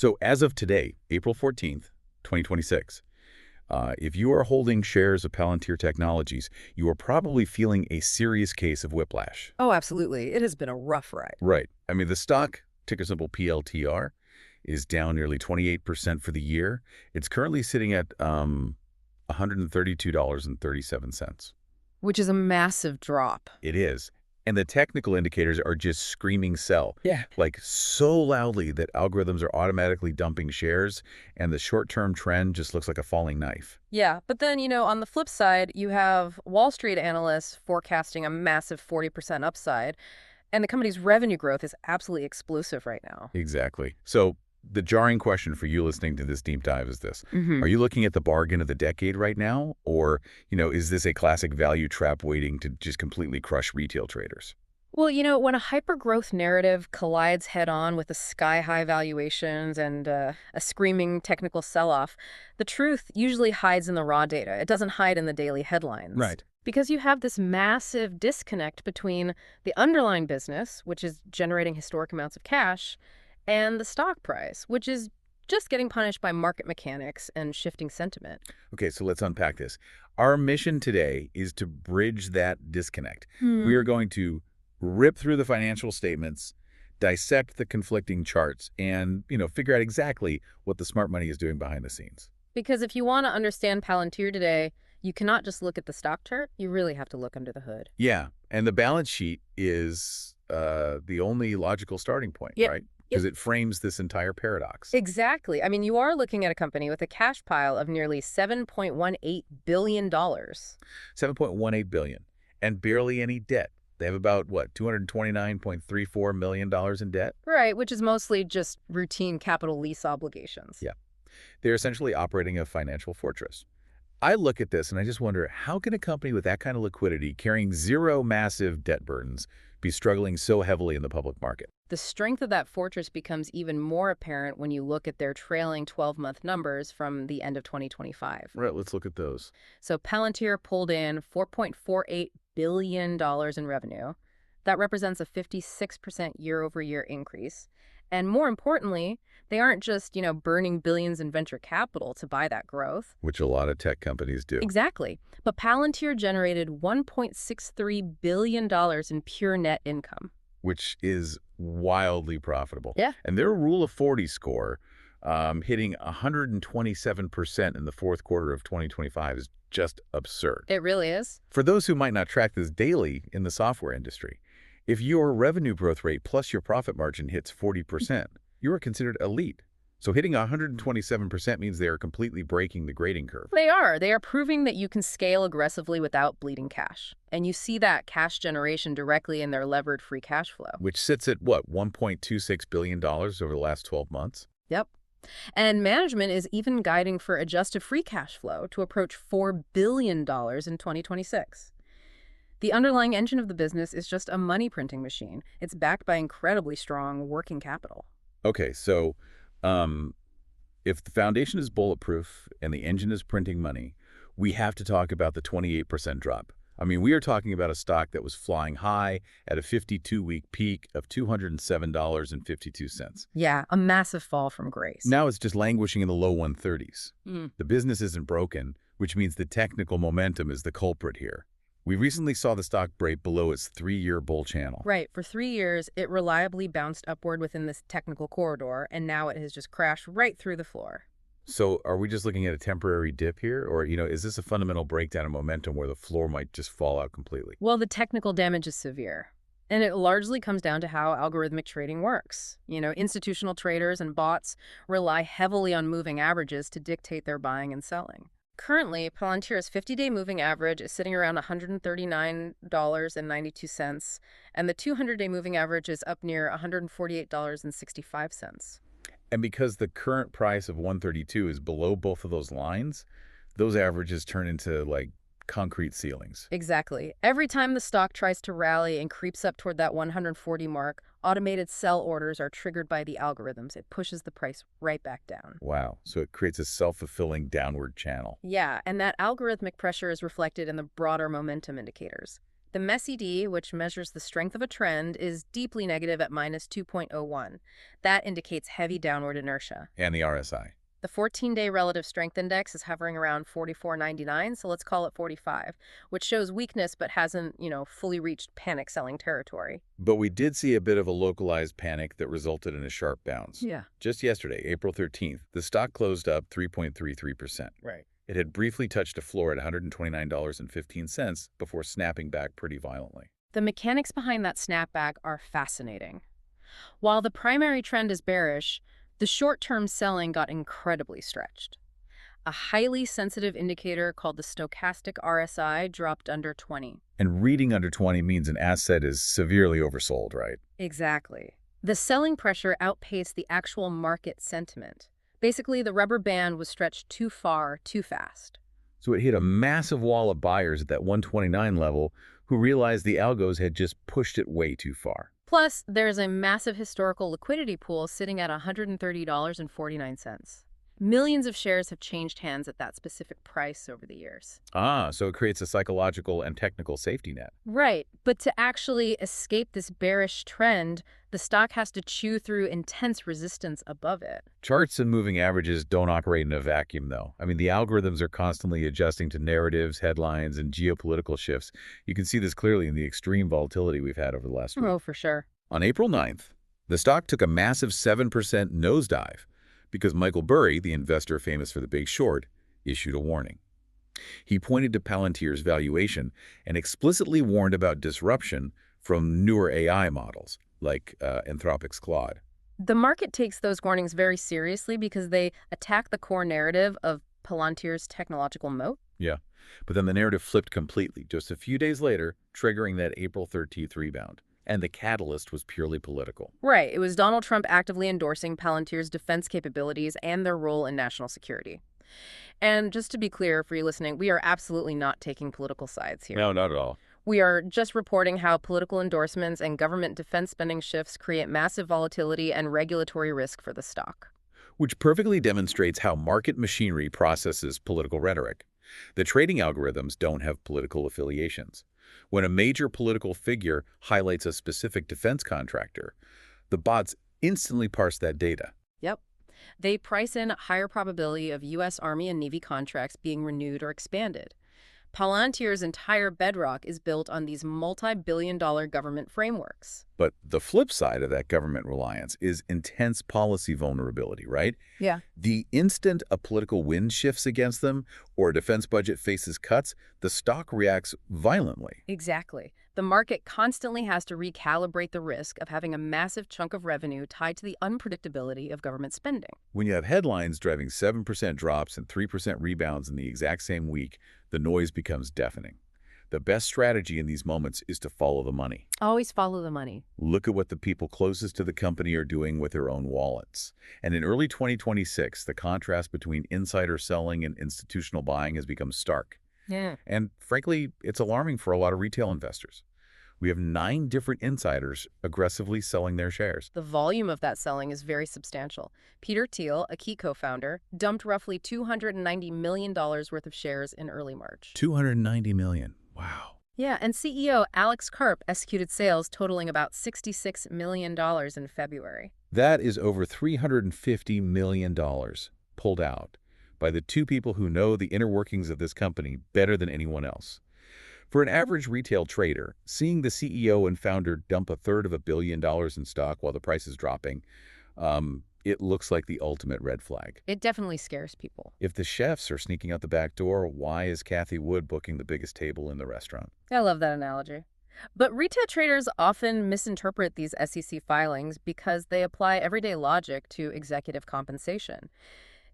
So as of today, April 14th, 2026, if you are holding shares of Palantir Technologies, you are probably feeling a serious case of whiplash. Oh, absolutely. It has been a rough ride. Right. I mean, the stock, ticker symbol PLTR, is down nearly 28% for the year. It's currently sitting at $132.37. Which is a massive drop. It is. And the technical indicators are just screaming sell. Yeah. Like so loudly that algorithms are automatically dumping shares, and the short-term trend just looks like a falling knife. Yeah, but then, on the flip side, you have Wall Street analysts forecasting a massive 40% upside, and the company's revenue growth is absolutely explosive right now. Exactly. So the jarring question for you listening to this deep dive is this. Are you looking at the bargain of the decade right now? Or, is this a classic value trap waiting to just completely crush retail traders? Well, when a hyper-growth narrative collides head-on with the sky-high valuations and a screaming technical sell-off, the truth usually hides in the raw data. It doesn't hide in the daily headlines. Right. Because you have this massive disconnect between the underlying business, which is generating historic amounts of cash, and the stock price, which is just getting punished by market mechanics and shifting sentiment. Okay, so let's unpack this. Our mission today is to bridge that disconnect. We are going to rip through the financial statements, dissect the conflicting charts, and, figure out exactly what the smart money is doing behind the scenes. Because if you want to understand Palantir today, you cannot just look at the stock chart. You really have to look under the hood. Yeah, and the balance sheet is the only logical starting point, right? Because it frames this entire paradox. Exactly. I mean, you are looking at a company with a cash pile of nearly $7.18 billion. $7.18 billion, and barely any debt. They have about, $229.34 million in debt? Right, which is mostly just routine capital lease obligations. Yeah. They're essentially operating a financial fortress. I look at this and I just wonder, how can a company with that kind of liquidity, carrying zero massive debt burdens, be struggling so heavily in the public market? The strength of that fortress becomes even more apparent when you look at their trailing 12-month numbers from the end of 2025. Right, let's look at those. So Palantir pulled in $4.48 billion in revenue. That represents a 56% year-over-year increase. And more importantly, they aren't just, burning billions in venture capital to buy that growth. Which a lot of tech companies do. Exactly. But Palantir generated $1.63 billion in pure net income. Which is wildly profitable. Yeah. And their Rule of 40 score, hitting 127% in the fourth quarter of 2025 is just absurd. It really is. For those who might not track this daily in the software industry, if your revenue growth rate plus your profit margin hits 40%, you are considered elite. So hitting 127% means they are completely breaking the grading curve. They are. They are proving that you can scale aggressively without bleeding cash. And you see that cash generation directly in their levered free cash flow. Which sits at, $1.26 billion over the last 12 months? Yep. And management is even guiding for adjusted free cash flow to approach $4 billion in 2026. The underlying engine of the business is just a money printing machine. It's backed by incredibly strong working capital. Okay, so if the foundation is bulletproof and the engine is printing money, we have to talk about the 28% drop. I mean, we are talking about a stock that was flying high at a 52-week peak of $207.52. Yeah, a massive fall from grace. Now it's just languishing in the low 130s. Mm. The business isn't broken, which means the technical momentum is the culprit here. We recently saw the stock break below its 3-year bull channel. Right. For 3 years, it reliably bounced upward within this technical corridor, and now it has just crashed right through the floor. So are we just looking at a temporary dip here? Or, is this a fundamental breakdown of momentum where the floor might just fall out completely? Well, the technical damage is severe. And it largely comes down to how algorithmic trading works. Institutional traders and bots rely heavily on moving averages to dictate their buying and selling. Currently, Palantir's 50-day moving average is sitting around $139.92, and the 200-day moving average is up near $148.65. And because the current price of 132 is below both of those lines, those averages turn into, concrete ceilings. Exactly. Every time the stock tries to rally and creeps up toward that 140 mark, automated sell orders are triggered by the algorithms. It pushes the price right back down. Wow. So it creates a self-fulfilling downward channel. Yeah, and that algorithmic pressure is reflected in the broader momentum indicators. The MESID, which measures the strength of a trend, is deeply negative at minus 2.01. That indicates heavy downward inertia. And the RSI. The 14-day relative strength index is hovering around 44.99, so let's call it 45, which shows weakness but hasn't, fully reached panic selling territory. But we did see a bit of a localized panic that resulted in a sharp bounce. Yeah. Just yesterday, April 13th, the stock closed up 3.33%. Right. It had briefly touched a floor at $129.15 before snapping back pretty violently. The mechanics behind that snapback are fascinating. While the primary trend is bearish, the short-term selling got incredibly stretched. A highly sensitive indicator called the stochastic RSI dropped under 20. And reading under 20 means an asset is severely oversold, right? Exactly. The selling pressure outpaced the actual market sentiment. Basically, the rubber band was stretched too far, too fast. So it hit a massive wall of buyers at that 129 level who realized the algos had just pushed it way too far. Plus, there's a massive historical liquidity pool sitting at $130.49. Millions of shares have changed hands at that specific price over the years. So it creates a psychological and technical safety net. Right, but to actually escape this bearish trend, the stock has to chew through intense resistance above it. Charts and moving averages don't operate in a vacuum, though. I mean, the algorithms are constantly adjusting to narratives, headlines, and geopolitical shifts. You can see this clearly in the extreme volatility we've had over the last week. Oh, for sure. On April 9th, the stock took a massive 7% nosedive because Michael Burry, the investor famous for the Big Short, issued a warning. He pointed to Palantir's valuation and explicitly warned about disruption from newer AI models, like Anthropic's Claude. The market takes those warnings very seriously because they attack the core narrative of Palantir's technological moat. Yeah, but then the narrative flipped completely just a few days later, triggering that April 13th rebound. And the catalyst was purely political. Right. It was Donald Trump actively endorsing Palantir's defense capabilities and their role in national security. And just to be clear for you listening, we are absolutely not taking political sides here. No, not at all. We are just reporting how political endorsements and government defense spending shifts create massive volatility and regulatory risk for the stock. Which perfectly demonstrates how market machinery processes political rhetoric. The trading algorithms don't have political affiliations. When a major political figure highlights a specific defense contractor, the bots instantly parse that data. Yep. They price in a higher probability of U.S. Army and Navy contracts being renewed or expanded. Palantir's entire bedrock is built on these multi-billion-dollar government frameworks. But the flip side of that government reliance is intense policy vulnerability, right? Yeah. The instant a political wind shifts against them or a defense budget faces cuts, the stock reacts violently. Exactly. The market constantly has to recalibrate the risk of having a massive chunk of revenue tied to the unpredictability of government spending. When you have headlines driving 7% drops and 3% rebounds in the exact same week, the noise becomes deafening. The best strategy in these moments is to follow the money. Always follow the money. Look at what the people closest to the company are doing with their own wallets. And in early 2026, the contrast between insider selling and institutional buying has become stark. Yeah. And frankly, it's alarming for a lot of retail investors. We have 9 different insiders aggressively selling their shares. The volume of that selling is very substantial. Peter Thiel, a key co-founder, dumped roughly $290 million worth of shares in early March. $290 million. Wow. Yeah, and CEO Alex Karp executed sales totaling about $66 million in February. That is over $350 million pulled out by the 2 people who know the inner workings of this company better than anyone else. For an average retail trader, seeing the CEO and founder dump $1/3 billion in stock while the price is dropping, it looks like the ultimate red flag. It definitely scares people. If the chefs are sneaking out the back door, why is Cathie Wood booking the biggest table in the restaurant? I love that analogy. But retail traders often misinterpret these SEC filings because they apply everyday logic to executive compensation.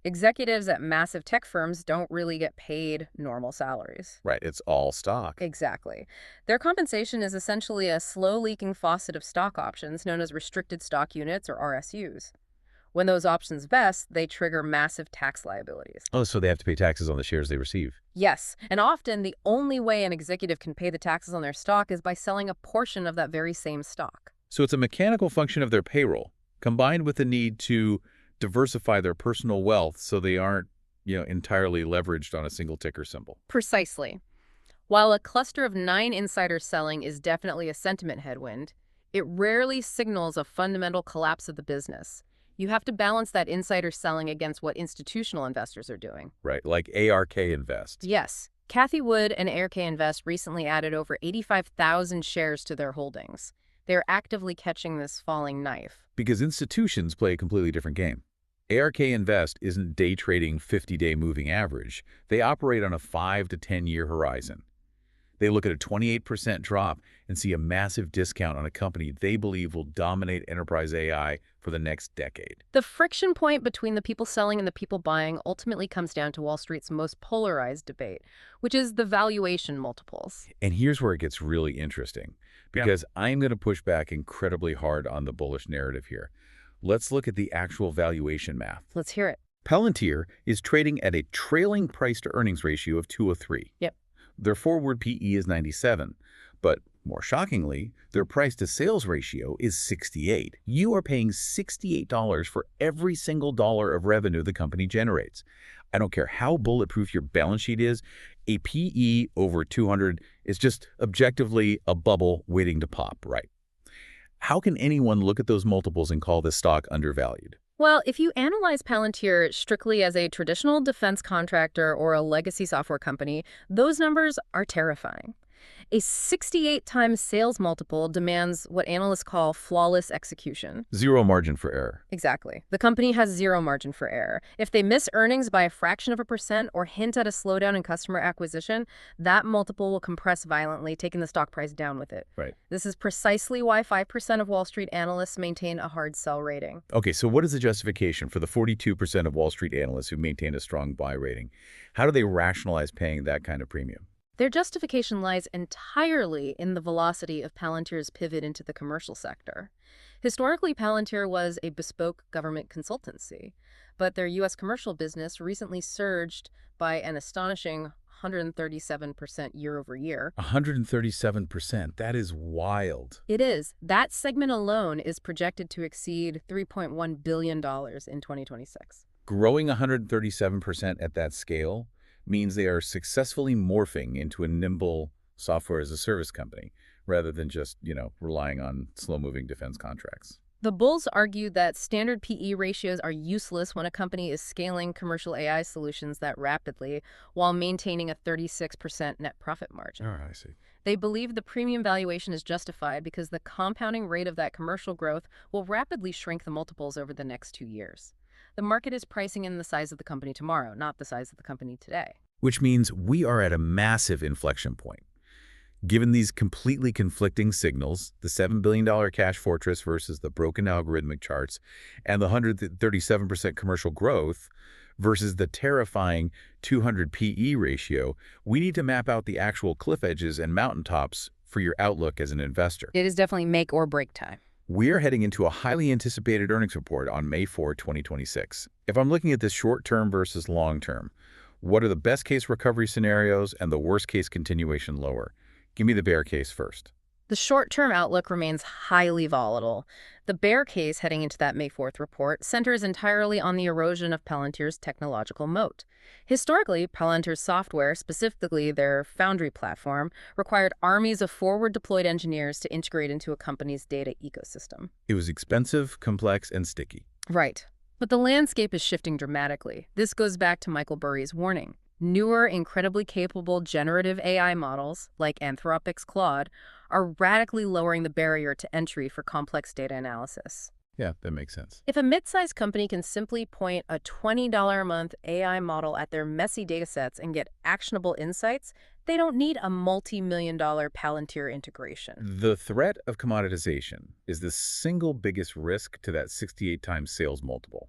Executives at massive tech firms don't really get paid normal salaries. Right, it's all stock. Exactly. Their compensation is essentially a slow-leaking faucet of stock options known as restricted stock units or RSUs. When those options vest, they trigger massive tax liabilities. Oh, so they have to pay taxes on the shares they receive. Yes, and often the only way an executive can pay the taxes on their stock is by selling a portion of that very same stock. So it's a mechanical function of their payroll, combined with the need to diversify their personal wealth so they aren't, entirely leveraged on a single ticker symbol. Precisely. While a cluster of 9 insiders selling is definitely a sentiment headwind, it rarely signals a fundamental collapse of the business. You have to balance that insider selling against what institutional investors are doing. Right, like ARK Invest. Yes. Cathie Wood and ARK Invest recently added over 85,000 shares to their holdings. They're actively catching this falling knife. Because institutions play a completely different game. ARK Invest isn't day trading 50-day moving average. They operate on a 5 to 10-year horizon. They look at a 28% drop and see a massive discount on a company they believe will dominate enterprise AI for the next decade. The friction point between the people selling and the people buying ultimately comes down to Wall Street's most polarized debate, which is the valuation multiples. And here's where it gets really interesting, because I'm going to push back incredibly hard on the bullish narrative here. Let's look at the actual valuation math. Let's hear it. Palantir is trading at a trailing price-to-earnings ratio of 203. Yep. Their forward PE is 97, but more shockingly, their price-to-sales ratio is 68. You are paying $68 for every single dollar of revenue the company generates. I don't care how bulletproof your balance sheet is, a PE over 200 is just objectively a bubble waiting to pop, right? How can anyone look at those multiples and call this stock undervalued? Well, if you analyze Palantir strictly as a traditional defense contractor or a legacy software company, those numbers are terrifying. A 68 times sales multiple demands what analysts call flawless execution. Zero margin for error. Exactly. The company has zero margin for error. If they miss earnings by a fraction of a percent or hint at a slowdown in customer acquisition, that multiple will compress violently, taking the stock price down with it. Right. This is precisely why 5% of Wall Street analysts maintain a hard sell rating. Okay, so what is the justification for the 42% of Wall Street analysts who maintain a strong buy rating? How do they rationalize paying that kind of premium? Their justification lies entirely in the velocity of Palantir's pivot into the commercial sector. Historically, Palantir was a bespoke government consultancy, but their U.S. commercial business recently surged by an astonishing 137% year over year. 137%. That is wild. It is. That segment alone is projected to exceed $3.1 billion in 2026. Growing 137% at that scale means they are successfully morphing into a nimble software-as-a-service company rather than just, relying on slow-moving defense contracts. The bulls argue that standard PE ratios are useless when a company is scaling commercial AI solutions that rapidly while maintaining a 36% net profit margin. Oh, I see. They believe the premium valuation is justified because the compounding rate of that commercial growth will rapidly shrink the multiples over the next 2 years. The market is pricing in the size of the company tomorrow, not the size of the company today. Which means we are at a massive inflection point. Given these completely conflicting signals, the $7 billion cash fortress versus the broken algorithmic charts, and the 137% commercial growth versus the terrifying 200 PE ratio, we need to map out the actual cliff edges and mountaintops for your outlook as an investor. It is definitely make or break time. We're heading into a highly anticipated earnings report on May 4, 2026. If I'm looking at this short-term versus long-term, what are the best-case recovery scenarios and the worst-case continuation lower? Give me the bear case first. The short-term outlook remains highly volatile. The bear case heading into that May 4th report centers entirely on the erosion of Palantir's technological moat. Historically, Palantir's software, specifically their Foundry platform, required armies of forward-deployed engineers to integrate into a company's data ecosystem. It was expensive, complex, and sticky. Right. But the landscape is shifting dramatically. This goes back to Michael Burry's warning. Newer, incredibly capable generative AI models, like Anthropic's Claude, are radically lowering the barrier to entry for complex data analysis. Yeah, that makes sense. If a mid-sized company can simply point a $20 a month AI model at their messy datasets and get actionable insights, they don't need a multi-million-dollar Palantir integration. The threat of commoditization is the single biggest risk to that 68 times sales multiple.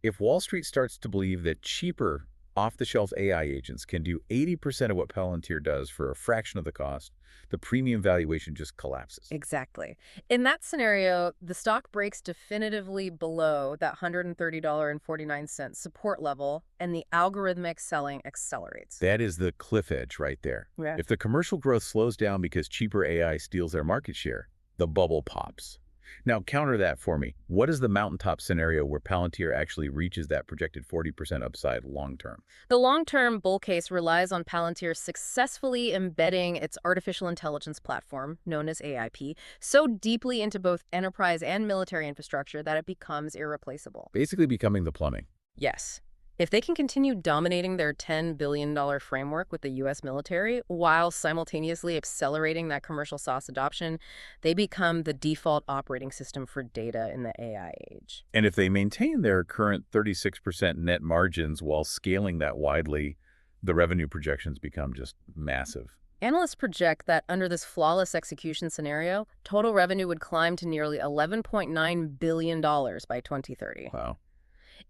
If Wall Street starts to believe that cheaper, off-the-shelf AI agents can do 80% of what Palantir does for a fraction of the cost, the premium valuation just collapses. Exactly. In that scenario, the stock breaks definitively below that $130.49 support level, and the algorithmic selling accelerates. That is the cliff edge right there. Yeah. If the commercial growth slows down because cheaper AI steals their market share, the bubble pops. Now, counter that for me. What is the mountaintop scenario where Palantir actually reaches that projected 40% upside long term? The long-term bull case relies on Palantir successfully embedding its artificial intelligence platform, known as AIP, so deeply into both enterprise and military infrastructure that it becomes irreplaceable. Basically becoming the plumbing. Yes. If they can continue dominating their $10 billion framework with the U.S. military while simultaneously accelerating that commercial SaaS adoption, they become the default operating system for data in the AI age. And if they maintain their current 36% net margins while scaling that widely, the revenue projections become just massive. Analysts project that under this flawless execution scenario, total revenue would climb to nearly $11.9 billion by 2030. Wow.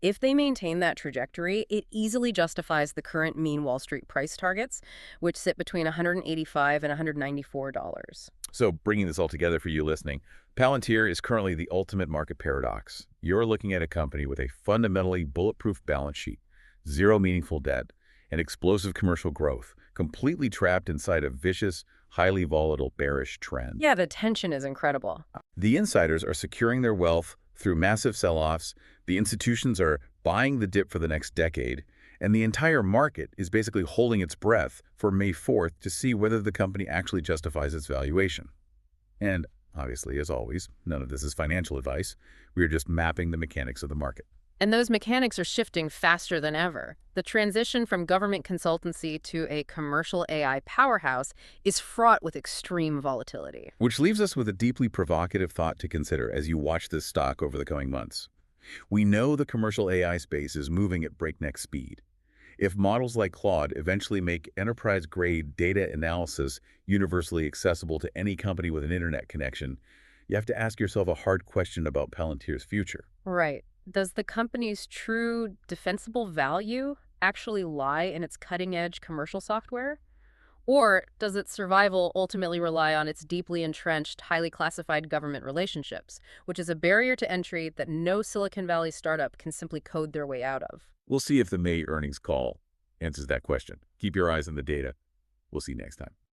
If they maintain that trajectory, it easily justifies the current mean Wall Street price targets, which sit between $185 and $194. So bringing this all together for you listening, Palantir is currently the ultimate market paradox. You're looking at a company with a fundamentally bulletproof balance sheet, zero meaningful debt, and explosive commercial growth, completely trapped inside a vicious, highly volatile bearish trend. Yeah, the tension is incredible. The insiders are securing their wealth through massive sell-offs, the institutions are buying the dip for the next decade, and the entire market is basically holding its breath for May 4th to see whether the company actually justifies its valuation. And obviously, as always, none of this is financial advice. We are just mapping the mechanics of the market. And those mechanics are shifting faster than ever. The transition from government consultancy to a commercial AI powerhouse is fraught with extreme volatility. Which leaves us with a deeply provocative thought to consider as you watch this stock over the coming months. We know the commercial AI space is moving at breakneck speed. If models like Claude eventually make enterprise-grade data analysis universally accessible to any company with an internet connection, you have to ask yourself a hard question about Palantir's future. Right. Does the company's true defensible value actually lie in its cutting-edge commercial software? Or does its survival ultimately rely on its deeply entrenched, highly classified government relationships, which is a barrier to entry that no Silicon Valley startup can simply code their way out of? We'll see if the May earnings call answers that question. Keep your eyes on the data. We'll see you next time.